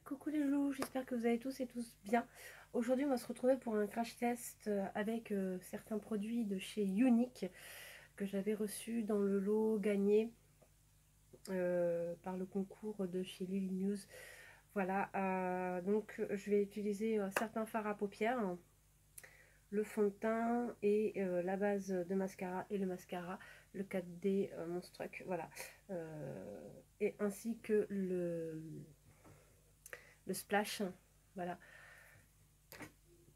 Coucou les loups, j'espère que vous allez tous et tous bien. Aujourd'hui on va se retrouver pour un crash test avec certains produits de chez Unique que j'avais reçus dans le lot gagné par le concours de chez Lily News. Voilà, donc je vais utiliser certains fards à paupières, le fond de teint et la base de mascara et le mascara, le 4D Monstruck, voilà, et ainsi que le splash, voilà,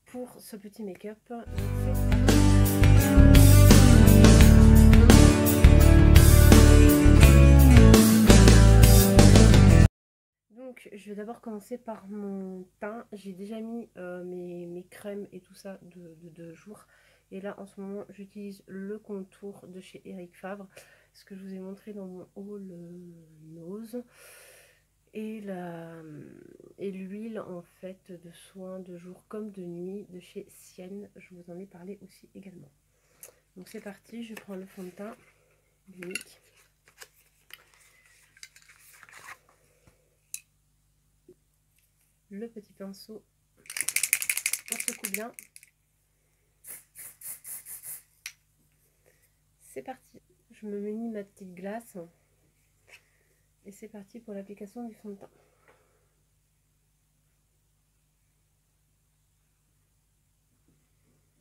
pour ce petit make-up. Donc je vais d'abord commencer par mon teint. J'ai déjà mis mes crèmes et tout ça de 2 jours. Et là en ce moment j'utilise le contour de chez Eric Favre, ce que je vous ai montré dans mon haul nose. Et l'huile en fait de soin de jour comme de nuit de chez Sienne, je vous en ai parlé aussi également. Donc c'est parti, je prends le fond de teint Unique. Le petit pinceau, on secoue bien. C'est parti, je me munis ma petite glace et c'est parti pour l'application du fond de teint.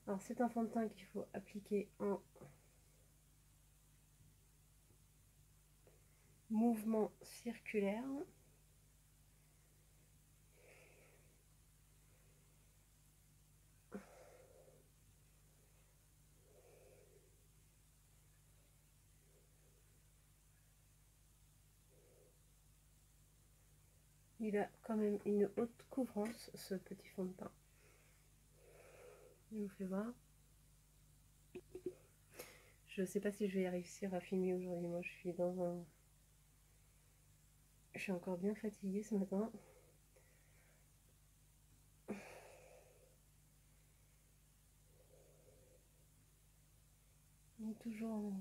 Alors c'est un fond de teint qu'il faut appliquer en mouvement circulaire. Il a quand même une haute couvrance, ce petit fond de teint. Je vous fais voir. Je sais pas si je vais réussir à filmer aujourd'hui. Moi, je suis dans un... Je suis encore bien fatiguée ce matin. On est toujours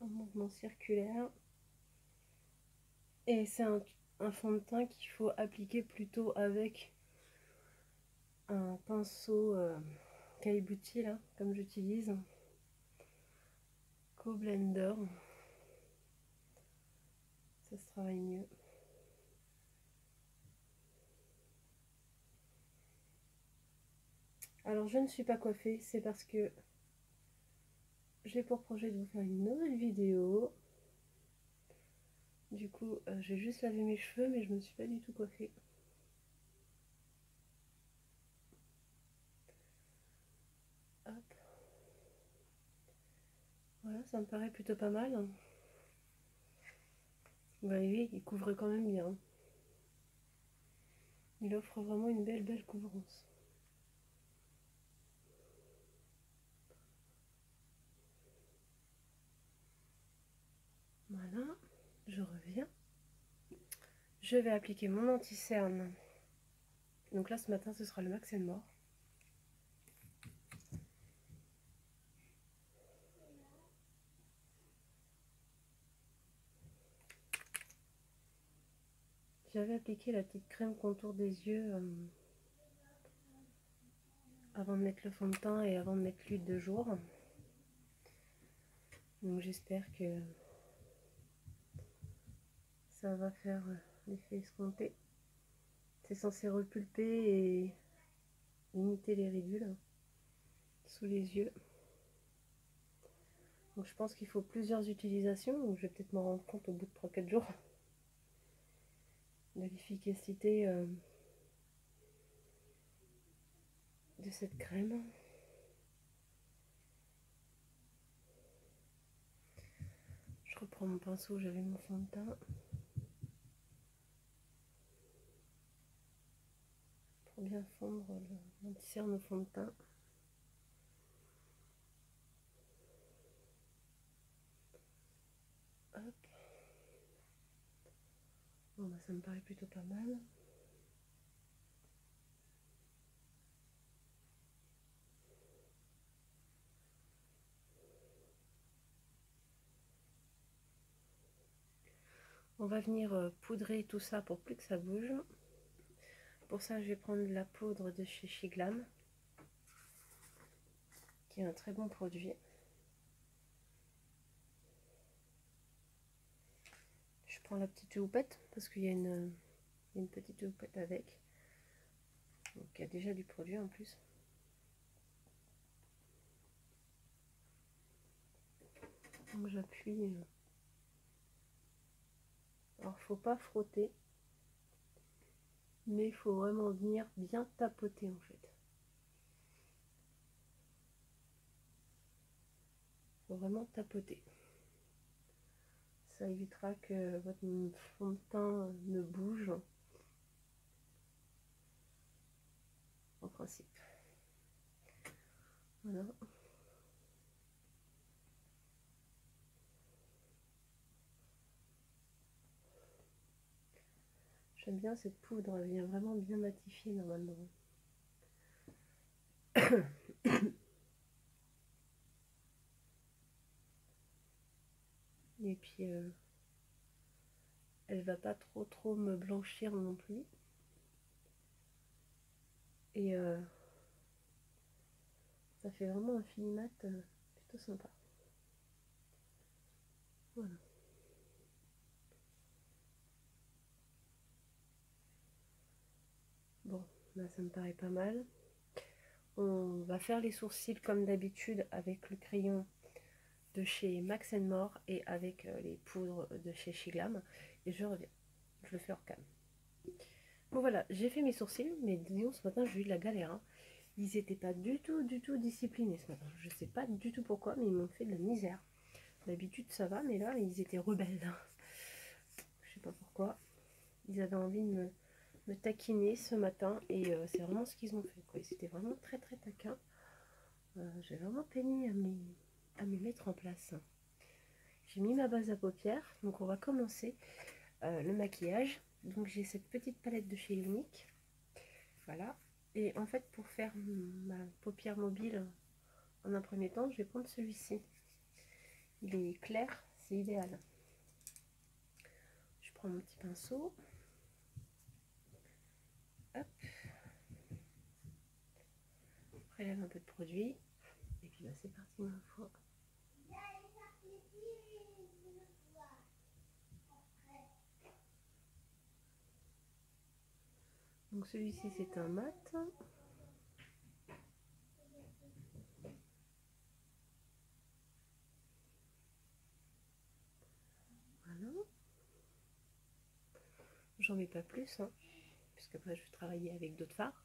en mouvement circulaire. Et c'est un fond de teint qu'il faut appliquer plutôt avec un pinceau Kaibuti, là, comme j'utilise. Co-blender. Ça se travaille mieux. Alors je ne suis pas coiffée, c'est parce que j'ai pour projet de vous faire une nouvelle vidéo. Du coup, j'ai juste lavé mes cheveux, mais je me suis pas du tout coiffée. Hop. Voilà, ça me paraît plutôt pas mal. Vous voyez, il couvre quand même bien. Il offre vraiment une belle couvrance. Voilà, je reviens. Je vais appliquer mon anti-cerne. Donc là, ce matin, ce sera le Max & More. J'avais appliqué la petite crème contour des yeux avant de mettre le fond de teint et avant de mettre l'huile de jour. Donc j'espère que ça va faire l'effet escompté. C'est censé repulper et limiter les ridules sous les yeux. Donc je pense qu'il faut plusieurs utilisations. Donc je vais peut-être m'en rendre compte au bout de 3-4 jours de l'efficacité de cette crème. Je reprends mon pinceau, j'avais mon fond de teint. Pour bien fondre l'anti-cerne au fond de teint. Hop. Bon bah ça me paraît plutôt pas mal. On va venir poudrer tout ça pour plus que ça bouge. Pour ça, je vais prendre de la poudre de chez Shiglam, qui est un très bon produit. Je prends la petite houppette parce qu'il y a une petite houppette avec. Donc il y a déjà du produit en plus. Donc j'appuie. Alors faut pas frotter, mais il faut vraiment venir bien tapoter en fait. Faut vraiment tapoter. Ça évitera que votre fond de teint ne bouge. En principe. Voilà. J'aime bien cette poudre, elle vient vraiment bien matifier normalement. Et puis elle va pas trop me blanchir non plus. Et ça fait vraiment un fini mat plutôt sympa. Voilà. Bon, là ça me paraît pas mal. On va faire les sourcils comme d'habitude avec le crayon de chez Max More et avec les poudres de chez Shiglam. Et je reviens. Je le fais hors cam. Bon voilà, j'ai fait mes sourcils, mais disons ce matin j'ai eu de la galère. Hein. Ils n'étaient pas du tout disciplinés ce matin. Je sais pas du tout pourquoi, mais ils m'ont fait de la misère. D'habitude ça va, mais là ils étaient rebelles. Je sais pas pourquoi. Ils avaient envie de me taquiner ce matin et c'est vraiment ce qu'ils ont fait. Quoi. Ils étaient vraiment très taquins. J'ai vraiment peiné à m'y mettre en place. J'ai mis ma base à paupières, donc on va commencer le maquillage. Donc j'ai cette petite palette de chez Unique. Voilà. Et en fait pour faire ma paupière mobile en un premier temps, je vais prendre celui-ci. Il est clair, c'est idéal. Je prends mon petit pinceau. Hop. Prélève un peu de produit. Et puis bah, c'est parti ma foi. Donc celui-ci c'est un mat. Voilà. J'en mets pas plus, hein, puisque après je vais travailler avec d'autres fards.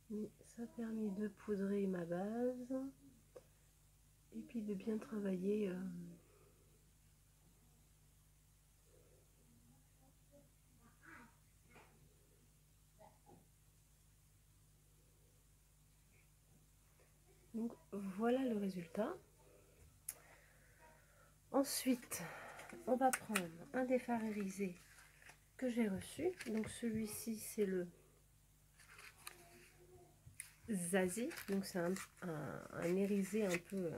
Mais ça permet de poudrer ma base et puis de bien travailler donc voilà le résultat. Ensuite on va prendre un des fards irisés que j'ai reçu. Donc celui-ci c'est le Zazie, donc c'est un irisé un peu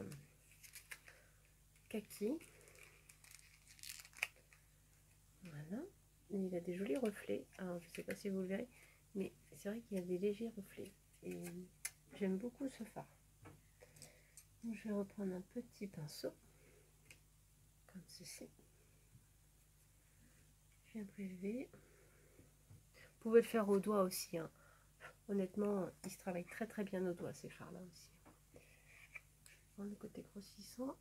kaki. Voilà, et il a des jolis reflets. Alors je sais pas si vous le verrez, mais c'est vrai qu'il y a des légers reflets et j'aime beaucoup ce fard. Donc je vais reprendre un petit pinceau comme ceci. Je viens prélever. Vous pouvez le faire au doigt aussi, hein. Honnêtement, il se travaille très bien au doigt ces fards là aussi. Je prends le côté grossissant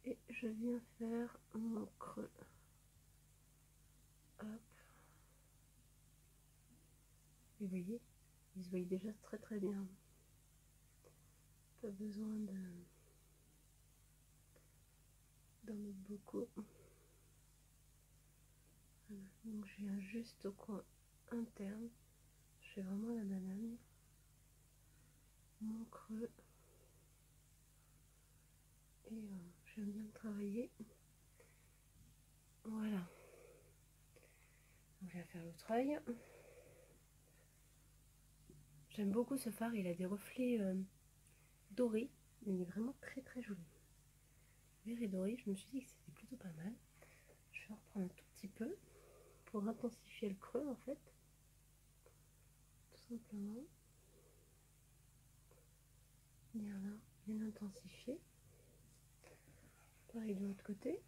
et je viens faire mon creux. Hop. Et vous voyez, il se voit déjà très bien. Pas besoin d'en mettre beaucoup. Voilà. Donc je viens juste au coin interne. Je fais vraiment la banane. Mon creux. Et j'aime bien le travailler. Voilà. On va faire l'autre œil. J'aime beaucoup ce fard, il a des reflets dorés. Il est vraiment très très joli. Vert et doré, je me suis dit que c'était plutôt pas mal. Je vais en reprendre un tout petit peu pour intensifier le creux en fait. Tout simplement. Bien là, bien intensifié. Pareil de l'autre côté.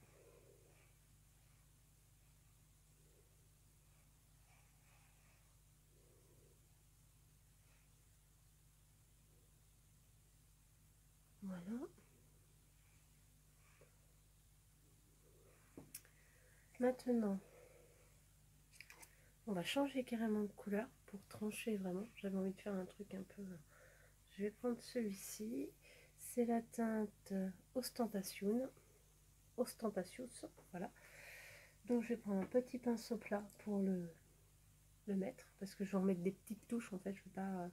Voilà. Maintenant, on va changer carrément de couleur pour trancher vraiment. J'avais envie de faire un truc un peu... Je vais prendre celui-ci. C'est la teinte Ostentation. Ostentatious, voilà. Donc je vais prendre un petit pinceau plat pour le mettre. Parce que je vais en mettre des petites touches en fait. Je vais pas...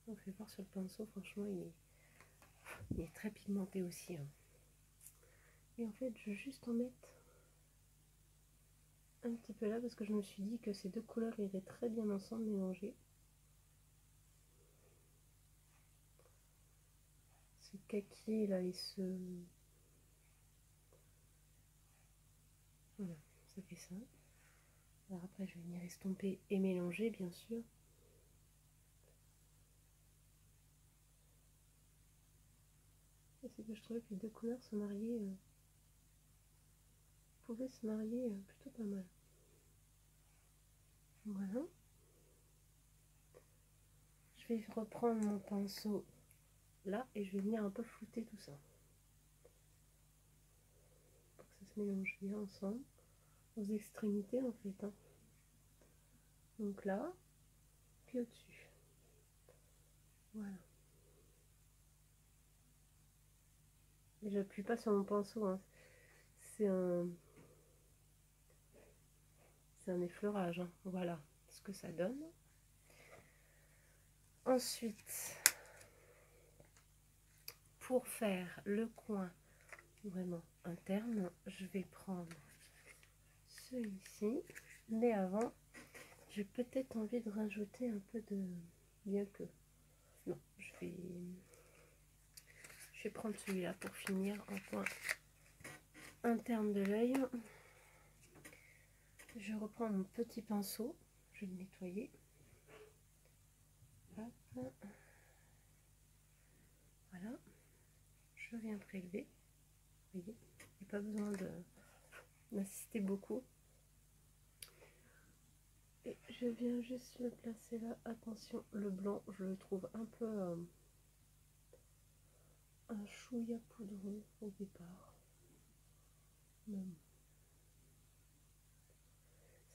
Donc je vais voir sur le pinceau, franchement il est très pigmenté aussi. Hein. Et en fait je vais juste en mettre un petit peu là parce que je me suis dit que ces deux couleurs iraient très bien ensemble mélangées. Ce kaki là et ce... Voilà, ça fait ça. Alors après je vais venir estomper et mélanger bien sûr. C'est que je trouvais que les deux couleurs se mariaient, pouvaient se marier plutôt pas mal. Voilà. Je vais reprendre mon pinceau là et je vais venir un peu flouter tout ça. Pour que ça se mélange bien ensemble. Aux extrémités en fait. Hein. Donc là, puis au-dessus. Voilà. Et j'appuie pas sur mon pinceau. Hein. C'est un effleurage. Hein. Voilà ce que ça donne. Ensuite, pour faire le coin vraiment interne, je vais prendre celui-ci. Mais avant, j'ai peut-être envie de rajouter un peu de... Bien que... Non, je vais prendre celui-là pour finir en coin interne de l'œil. Je reprends mon petit pinceau. Je vais le nettoyer. Hop. Voilà. Je viens prélever. Vous voyez, il n'y a pas besoin d'insister beaucoup. Et je viens juste le placer là. Attention, le blanc, je le trouve un peu un chouïa poudreux au départ. Même.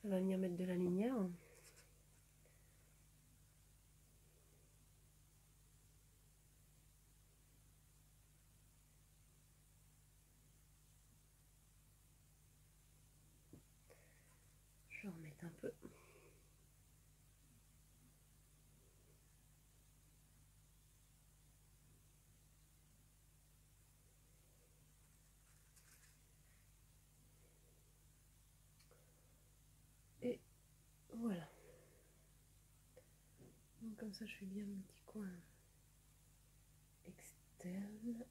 Ça va venir mettre de la lumière. Je vais en remettre un peu. Et voilà. Donc comme ça, je fais bien mon petit coin externe.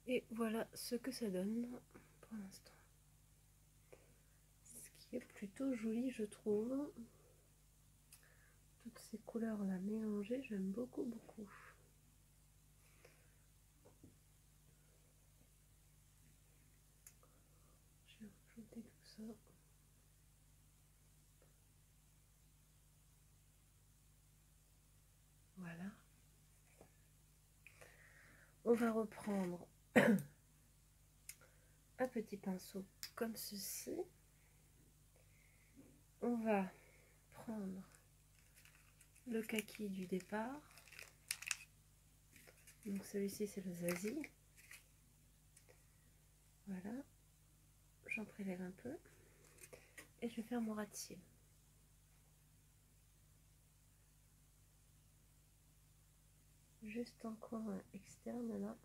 Et voilà ce que ça donne pour l'instant. Ce qui est plutôt joli, je trouve. Toutes ces couleurs là mélangées, j'aime beaucoup beaucoup. Je vais rajouter tout ça. Voilà. On va reprendre un petit pinceau comme ceci. On va prendre le kaki du départ. Donc celui-ci c'est le Zazie. Voilà. J'en prélève un peu. Et je vais faire mon ras de cils. Juste en coin externe là.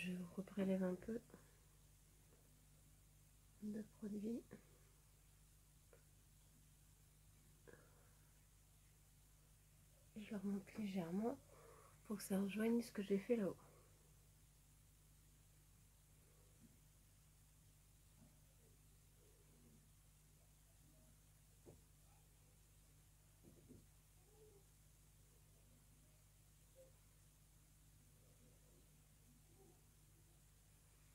je reprélève un peu de produit. Je le remonte légèrement pour que ça rejoigne ce que j'ai fait là-haut.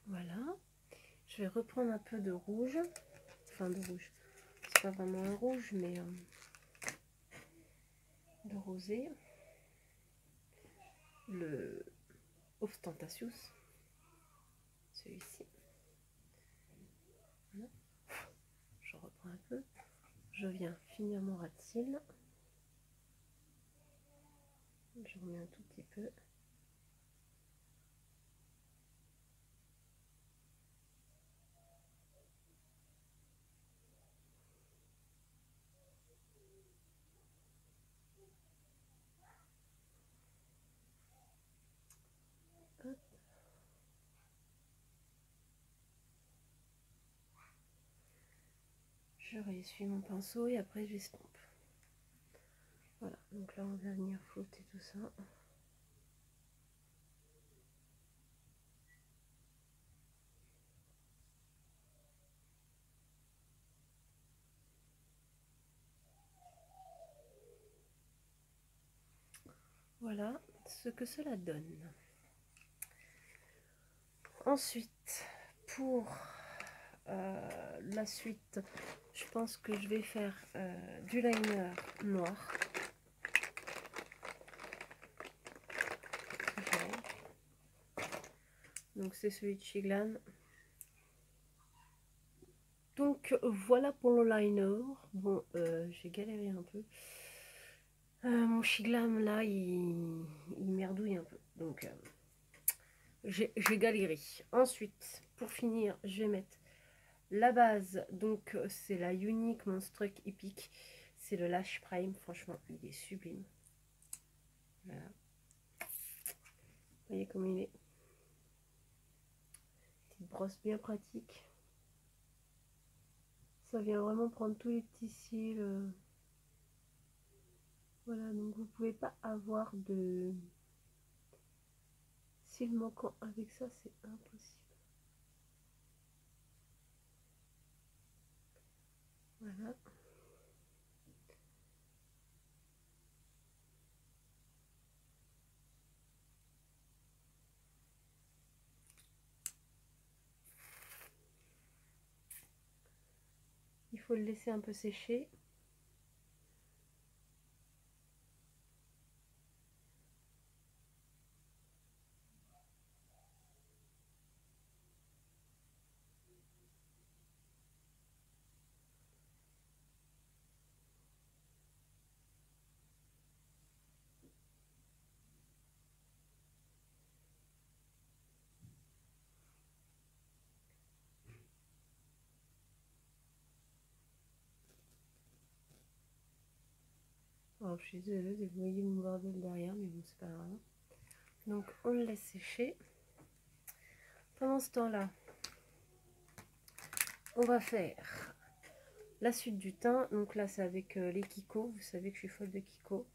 Voilà. Je vais reprendre un peu de rouge. Enfin, de rouge. C'est pas vraiment un rouge, mais de rosé. Le Ostentatious. Celui-ci. Voilà. Je reprends un peu. Je viens finir mon ras de cils. Je remets un tout petit peu. Hop. Je réessuie mon pinceau et après j'estompe. Voilà, donc là on va venir flouter tout ça. Voilà ce que cela donne. Ensuite, pour la suite, je pense que je vais faire du liner noir. Donc c'est celui de chez Glam. Donc voilà pour le liner. Bon, j'ai galéré un peu. Mon Shiglam là, il merdouille un peu. Donc j'ai galéré. Ensuite, pour finir, je vais mettre la base. Donc c'est la Unique Monstruck Epic. C'est le Lash Prime. Franchement, il est sublime. Voilà. Vous voyez comme il est. Petite brosse bien pratique. Ça vient vraiment prendre tous les petits cils. Voilà, donc vous pouvez pas avoir de cils manquants avec ça, c'est impossible. Voilà. Il faut le laisser un peu sécher. Alors, je suis désolée, vous voyez mon bordel derrière, mais bon, c'est pas grave. Donc, on le laisse sécher. Pendant ce temps-là, on va faire la suite du teint. Donc là, c'est avec les Kiko. Vous savez que je suis folle de Kiko.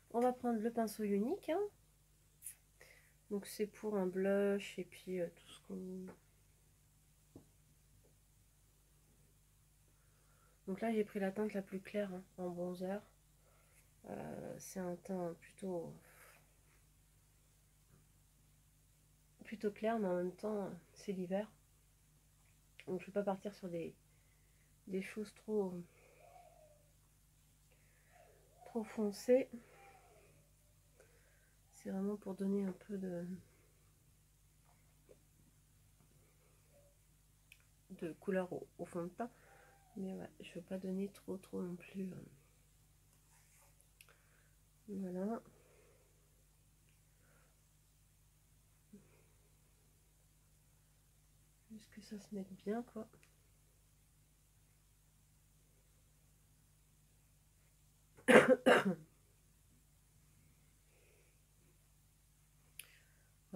On va prendre le pinceau unique. Hein. Donc, c'est pour un blush et puis tout ce qu'on... Donc là, j'ai pris la teinte la plus claire hein, en bronzer. C'est un teint plutôt clair, mais en même temps, c'est l'hiver. Donc je ne vais pas partir sur des choses trop foncées. C'est vraiment pour donner un peu de couleur au fond de teint. Mais ouais, je ne veux pas donner trop non plus. Voilà. Juste que ça se mette bien, quoi.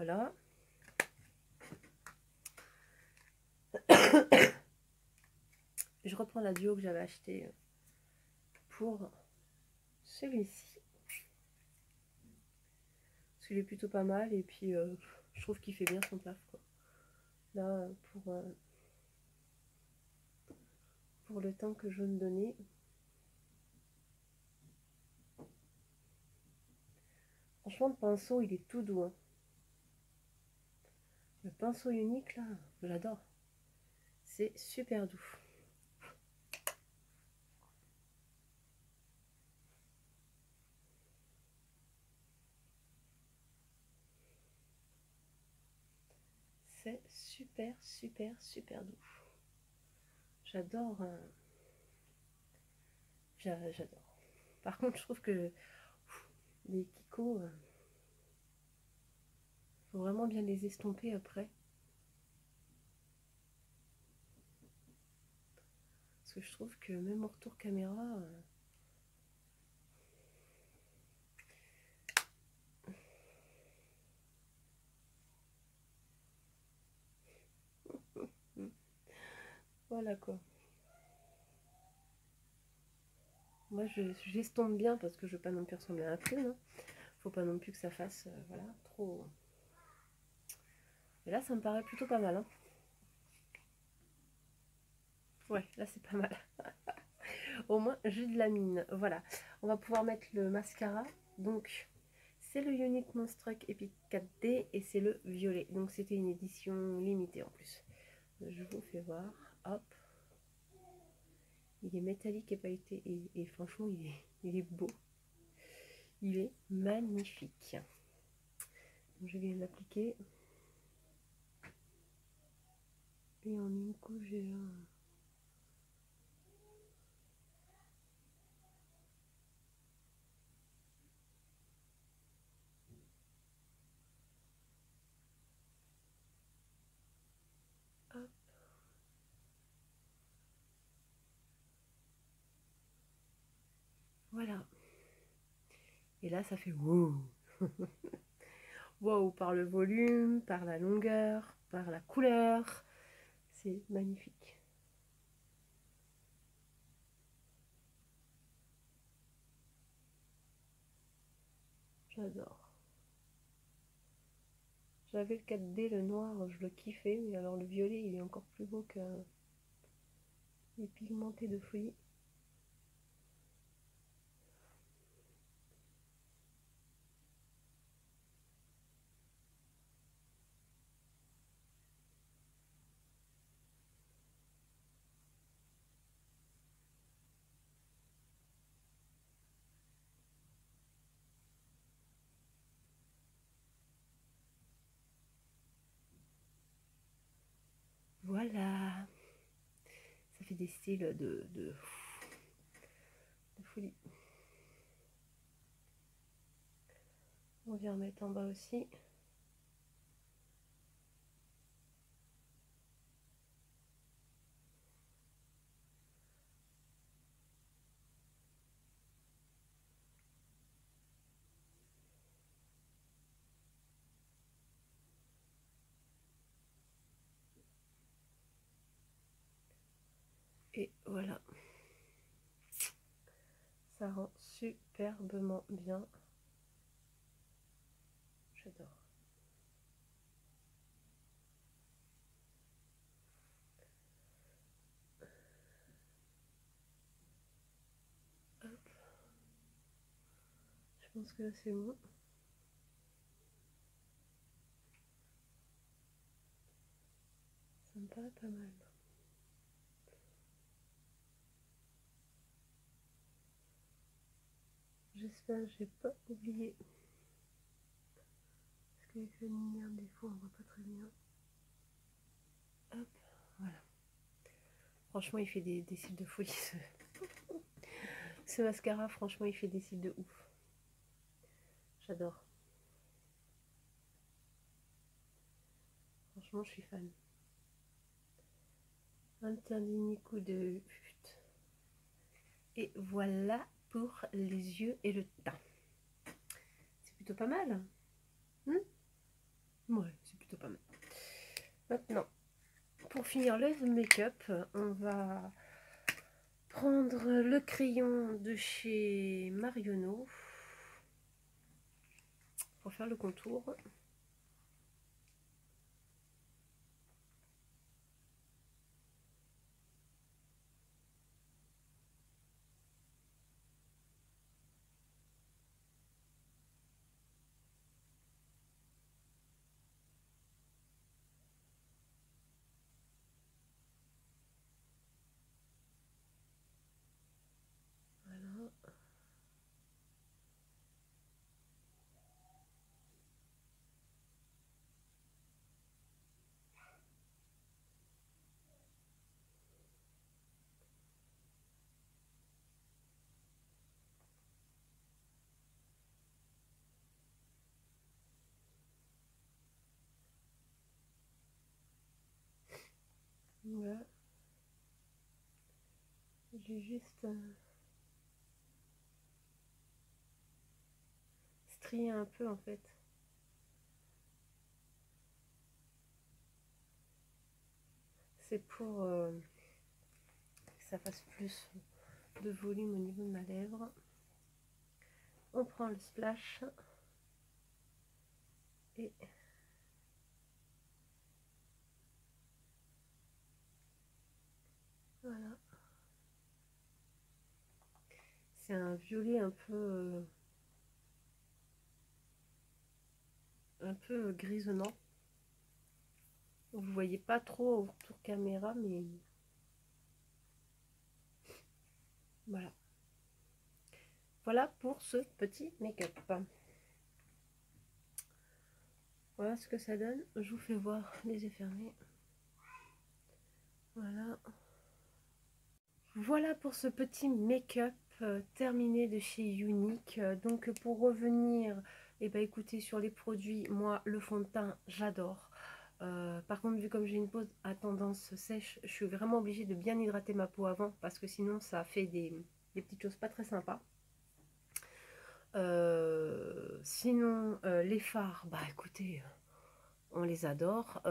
Voilà. Je reprends la duo que j'avais acheté pour celui-ci. Parce qu'il est plutôt pas mal. Et puis, je trouve qu'il fait bien son taf, quoi. Là, pour le temps que je veux me donner. Franchement, le pinceau, il est tout doux. Hein. Le pinceau unique, là, j'adore. C'est super doux. C'est super, super, super doux. J'adore. J'adore. Par contre, je trouve que les Kiko, faut vraiment bien les estomper après. Parce que je trouve que même en retour caméra, voilà quoi. Moi, j'estompe bien parce que je veux pas non plus ressembler à un clown. Hein. Faut pas non plus que ça fasse, voilà, trop. Et là, ça me paraît plutôt pas mal. Hein. Ouais, là, c'est pas mal. Au moins, j'ai de la mine. Voilà. On va pouvoir mettre le mascara. Donc, c'est le Unique Monstruck Epic 4D et c'est le violet. Donc, c'était une édition limitée en plus. Je vous fais voir. Hop. Il est métallique et pailleté et franchement, il est beau. Il est magnifique. Donc, je vais l'appliquer. Et en une couche, j'ai un... Hop. Voilà. Et là, ça fait wow. Wow, par le volume, par la longueur, par la couleur. C'est magnifique. J'adore. J'avais le 4D, le noir, je le kiffais, mais alors le violet, il est encore plus beau que... Il est pigmenté de folie. Voilà. Ça fait des styles de folie. On vient remettre en bas aussi. Et voilà. Ça rend superbement bien. J'adore. Hop. Je pense que là c'est bon. Ça me paraît pas mal. J'espère que j'ai pas oublié. Parce qu'avec la lumière, des fois, on voit pas très bien. Hop, voilà. Franchement, il fait des cils de folie. Ce mascara, franchement, il fait des cils de ouf. J'adore. Franchement, je suis fan. Un petit dernier coup de... Et voilà pour les yeux et le teint. C'est plutôt pas mal. Ouais, c'est plutôt pas mal. Maintenant, pour finir le make-up, on va prendre le crayon de chez Marionneau pour faire le contour. Voilà. Voilà. J'ai juste strié un peu en fait. C'est pour que ça fasse plus de volume au niveau de ma lèvre. On prend le splash et voilà. C'est un violet un peu grisonnant. Vous voyez pas trop au retour caméra, mais voilà. Voilà pour ce petit make-up. Voilà ce que ça donne. Je vous fais voir les yeux fermés. Voilà. Voilà pour ce petit make-up terminé de chez Unique. Donc pour revenir, et ben écoutez, sur les produits, moi le fond de teint j'adore. Par contre, vu comme j'ai une peau à tendance sèche, je suis vraiment obligée de bien hydrater ma peau avant parce que sinon ça fait des petites choses pas très sympas. Sinon, les fards, bah écoutez, on les adore.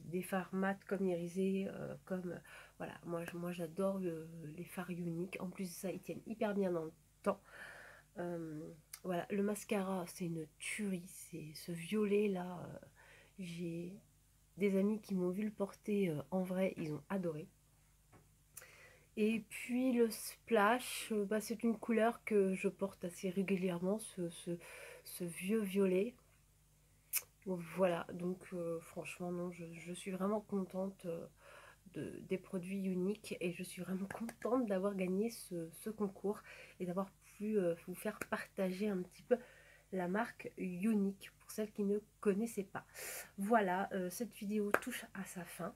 Des fards mat comme irisés, comme voilà, moi j'adore les fards uniques. En plus de ça, ils tiennent hyper bien dans le temps. Euh, voilà, le mascara, c'est une tuerie. C'est ce violet là. J'ai des amis qui m'ont vu le porter en vrai, ils ont adoré. Et puis le splash, bah, c'est une couleur que je porte assez régulièrement, ce vieux violet. Voilà, donc franchement, non, je suis vraiment contente des produits uniques et je suis vraiment contente d'avoir gagné ce concours et d'avoir pu vous faire partager un petit peu la marque Unique pour celles qui ne connaissaient pas. Voilà, cette vidéo touche à sa fin.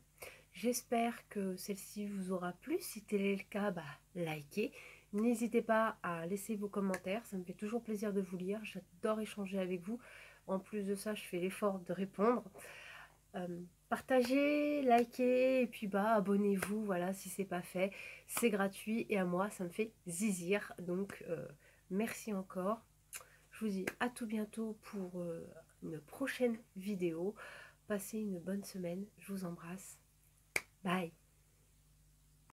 J'espère que celle-ci vous aura plu. Si tel est le cas, bah, likez. N'hésitez pas à laisser vos commentaires. Ça me fait toujours plaisir de vous lire. J'adore échanger avec vous. En plus de ça, je fais l'effort de répondre. Partagez, likez et puis bah abonnez-vous. Voilà, si c'est pas fait, c'est gratuit et à moi, ça me fait zizir. Donc merci encore. Je vous dis à tout bientôt pour une prochaine vidéo. Passez une bonne semaine. Je vous embrasse. Bye.